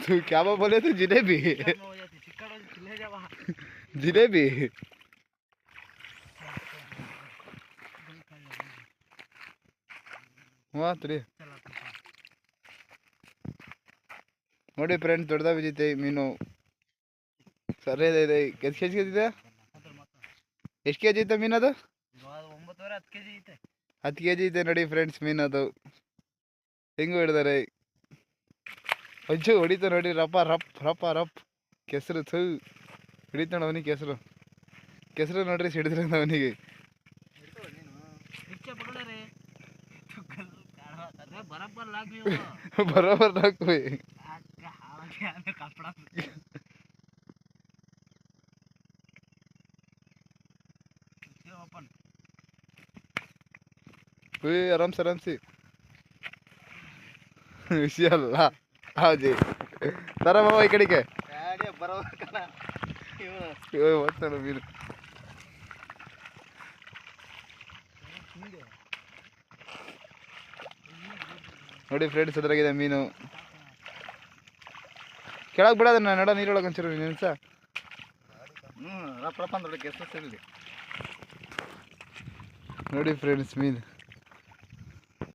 तू क्या बोले तू जिलेबी जिलेबी ಮಾತ್ರಿ ನೋಡಿ ಫ್ರೆಂಡ್ಸ್ ದೊಡ್ಡದ ಬಿದ್ದೈತೆ ಮೀನು ಸರಿಯಾದ ಎಷ್ಟು ಕೆ ಜಿ ಇದೆ ಎಷ್ಟು ಕೆ ಜಿ ಐತೆ ಮೀನು ಅದು 10 ಕೆ ಜಿ ಐತೆ ನೋಡಿ ಫ್ರೆಂಡ್ಸ್ ಮೀನು ಅದು ಹೆಂಗೂ ಹಿಡ್ದಾರೆ ಅಜ್ಜು ಹೊಡಿತ ನೋಡಿ ರಪ್ಪ ರಪ್ ರಪ್ಪ ರಪ್ ಕೆಸರು ಥೂ ಹಿಡಿತಾಣ ಅವನಿಗೆ ಕೆಸರು ನೋಡ್ರಿ ಸಿಡಿದ್ರೆ ಅವನಿಗೆ बराबर ना कोई आराम से इंशाल्लाह हाँ जी तारा मामा इकड़ी के मीन ನೋಡಿ ಫ್ರೆಂಡ್ಸ್ ಅದ್ರಾಗಿದೆ ಮೀನು ಕೆಳಗೆ ಬಿಡೋದನ್ನ ನಡ ನೀರೊಳಗೆ ಒಂಚೂರು ನೆನ್ಸ ರಪ್ಪ ರಪ್ಪ ನೋಡಿ ಫ್ರೆಂಡ್ಸ್ ಮೀನು